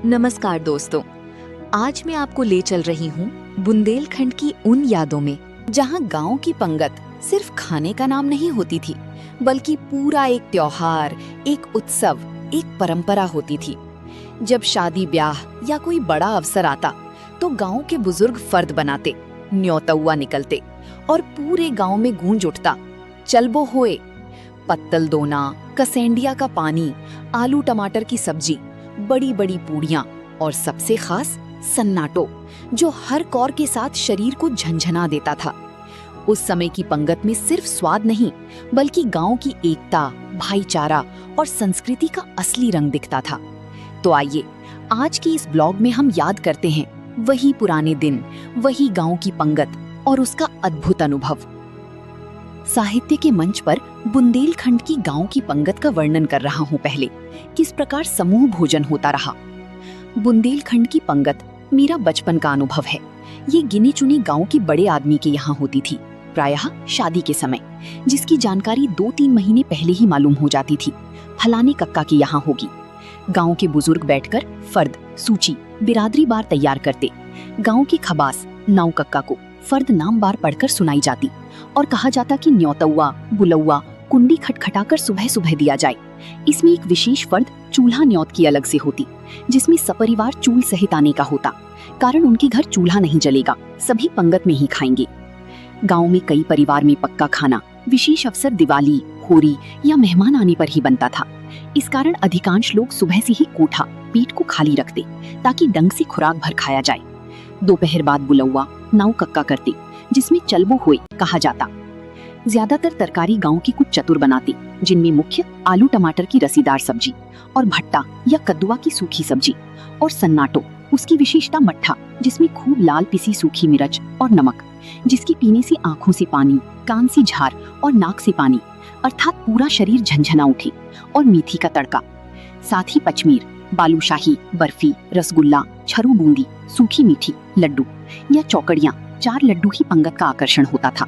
नमस्कार दोस्तों, आज मैं आपको ले चल रही हूँ बुंदेलखंड की उन यादों में जहाँ गांव की पंगत सिर्फ खाने का नाम नहीं होती थी, बल्कि पूरा एक त्योहार, एक उत्सव, एक परंपरा होती थी। जब शादी ब्याह या कोई बड़ा अवसर आता तो गांव के बुजुर्ग फर्द बनाते, न्योतौआ निकलते और पूरे गांव में गूंज उठता, चलबो होए। पत्तल दोना, कसेंडिया का पानी, आलू टमाटर की सब्जी, बड़ी बड़ी पूड़ियाँ और सबसे खास सन्नाटो, जो हर कौर के साथ शरीर को झंझना देता था। उस समय की पंगत में सिर्फ स्वाद नहीं, बल्कि गांव की एकता, भाईचारा और संस्कृति का असली रंग दिखता था। तो आइए आज की इस ब्लॉग में हम याद करते हैं वही पुराने दिन, वही गांव की पंगत और उसका अद्भुत अनुभव। साहित्य के मंच पर बुंदेलखंड की गांव की पंगत का वर्णन कर रहा हूं। पहले किस प्रकार समूह भोजन होता रहा। बुंदेलखंड की पंगत मेरा बचपन का अनुभव है। ये गिने चुने गांव के बड़े आदमी के यहाँ होती थी, प्रायः शादी के समय, जिसकी जानकारी 2-3 महीने पहले ही मालूम हो जाती थी। फलाने कक्का की यहाँ होगी। गांव के बुजुर्ग बैठकर फर्द, सूची, बिरादरी बार तैयार करते। गांव के खबास नाव कक्का को फर्द नाम बार पढ़कर सुनाई जाती और कहा जाता कि न्योतौआ, बुलौआ कुंडी खटखटाकर सुबह सुबह दिया जाए। इसमें एक विशेष फर्द चूल्हा न्योत की अलग से होती, जिसमें सपरिवार चूल सहित आने का होता, कारण उनके घर चूल्हा नहीं जलेगा, सभी पंगत में ही खाएंगे। गांव में कई परिवार में पक्का खाना विशेष अवसर दिवाली, होरी या मेहमान आने पर ही बनता था। इस कारण अधिकांश लोग सुबह से ही कोठा, पेट को खाली रखते ताकि डंग से खुराक भर खाया जाए। दोपहर बाद बुलौआ नाव कक्का करते, जिसमें चलबो होए कहा जाता। ज्यादातर तरकारी गांव की कुछ चतुर बनाते, जिनमें मुख्य आलू टमाटर की रसीदार सब्जी और भट्टा या कद्दुआ की सूखी सब्जी, और सन्नाटो, उसकी विशेषता मट्ठा, जिसमें खूब लाल पिसी सूखी मिर्च और नमक, जिसकी पीने से आंखों से पानी, कान से झार और नाक से पानी, अर्थात पूरा शरीर झंझना उठे, और मेथी का तड़का। साथ ही पचमीर, बालूशाही, बर्फी, रसगुल्ला, छरू बूंदी, सूखी मीठी, लड्डू या चौकड़ियाँ, 4 लड्डू ही पंगत का आकर्षण होता था।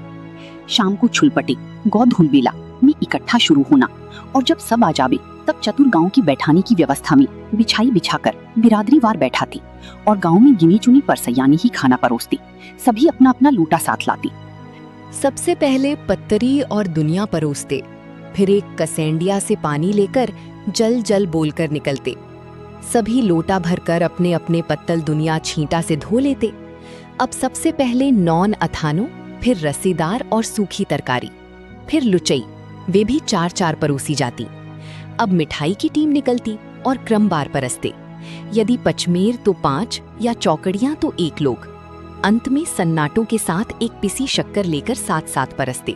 शाम को छुलपटे, गौधुल बेला में इकट्ठा शुरू होना, और जब सब आ जावे तब चतुर गांव की बैठाने की व्यवस्था में बिछाई बिछाकर बिरादरीवार बैठाती और गांव में गिनी चुनी परसैयानी ही खाना परोसती। सभी अपना अपना लोटा साथ लाती। सबसे पहले पत्तरी और दुनिया परोसते, फिर एक कसेंडिया से पानी लेकर जल जल बोलकर निकलते। सभी लोटा भरकर अपने अपने पत्तल दुनिया छींटा से धो लेते। अब सबसे पहले नॉन अथानो, फिर रसीदार और सूखी तरकारी, फिर लुचई, वे भी 4-4 परोसी जाती। अब मिठाई की टीम निकलती और क्रमवार परसते। यदि पचमेर तो 5 या चौकड़ियां तो 1 लोग। अंत में सन्नाटों के साथ एक पिसी शक्कर लेकर साथ परसते।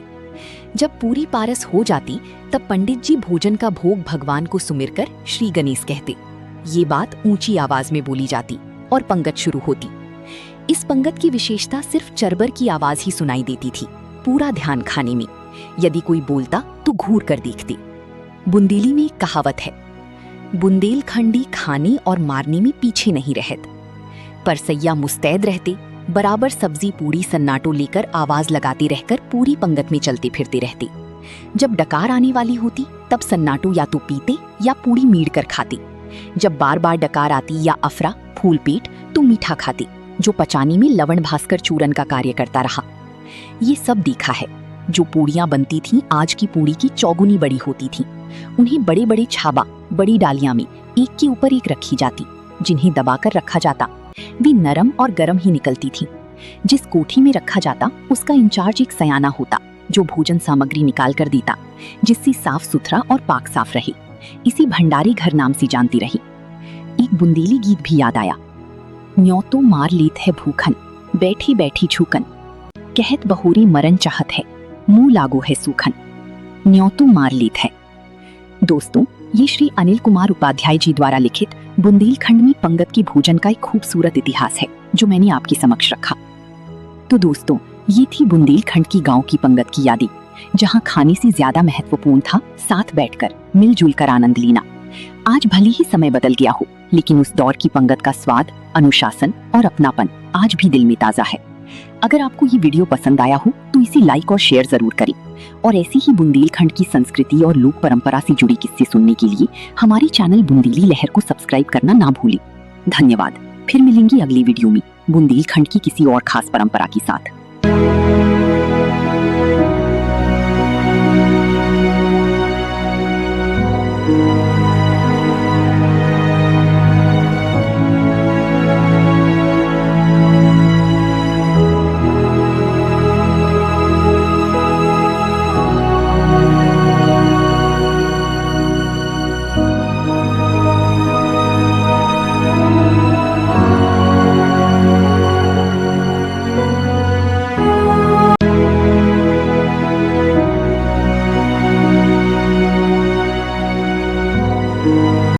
जब पूरी पारस हो जाती तब पंडित जी भोजन का भोग भगवान को सुमिरकर श्री गणेश कहते। ये बात ऊंची आवाज में बोली जाती और पंगत शुरू होती। इस पंगत की विशेषता सिर्फ चरबर की आवाज ही सुनाई देती थी, पूरा ध्यान खाने में। यदि कोई बोलता तो घूर कर देखते। बुंदेली में एक कहावत है, बुंदेलखंडी खाने और मारने में पीछे नहीं रहत। परसैया मुस्तैद रहते, बराबर सब्जी पूड़ी सन्नाटो लेकर आवाज लगाते रहकर पूरी पंगत में चलते फिरते रहते। जब डकार आने वाली होती तब सन्नाटो या तो पीते या पूड़ी मीड़ कर खाते। जब बार बार डकार आती या अफरा फूल पेट तो मीठा खाते, जो पचाने में लवण भास्कर चूरन का कार्य करता रहा। ये सब देखा है। जो पूड़ियाँ बनती थीं आज की पूड़ी की चौगुनी बड़ी होती थीं। उन्हें बड़े बड़े छाबा बड़ी डालियां में एक के ऊपर एक रखी जाती, जिन्हें दबाकर रखा जाता। वे नरम और गर्म ही निकलती थीं। जिस कोठी में रखा जाता उसका इंचार्ज एक सयाना होता, जो भोजन सामग्री निकाल कर देता, जिससे साफ सुथरा और पाक साफ रहे। इसी भंडारी घर नाम से जानती रही। एक बुंदेली गीत भी याद आया, न्योतो मार लेत है भूखन, बैठी बैठी झूकन, कहत बहोरी मरन चाहत है, मुंह लागो है सूखन, न्योतो मार लेत है। दोस्तों, ये श्री अनिल कुमार उपाध्याय जी द्वारा लिखित बुंदेलखंड में पंगत की भोजन का एक खूबसूरत इतिहास है, जो मैंने आपके समक्ष रखा। तो दोस्तों, ये थी बुंदेलखंड की गांव की पंगत की यादें, जहां खाने से ज्यादा महत्वपूर्ण था साथ बैठकर मिलजुल कर आनंद लेना। आज भले ही समय बदल गया हो, लेकिन उस दौर की पंगत का स्वाद, अनुशासन और अपनापन आज भी दिल में ताजा है। अगर आपको ये वीडियो पसंद आया हो तो इसे लाइक और शेयर जरूर करें, और ऐसी ही बुंदेलखंड की संस्कृति और लोक परंपरा से जुड़ी किस्से सुनने के लिए हमारे चैनल बुंदेली लहर को सब्सक्राइब करना ना भूलें। धन्यवाद। फिर मिलेंगी अगली वीडियो में बुंदेलखंड की किसी और खास परंपरा के साथ।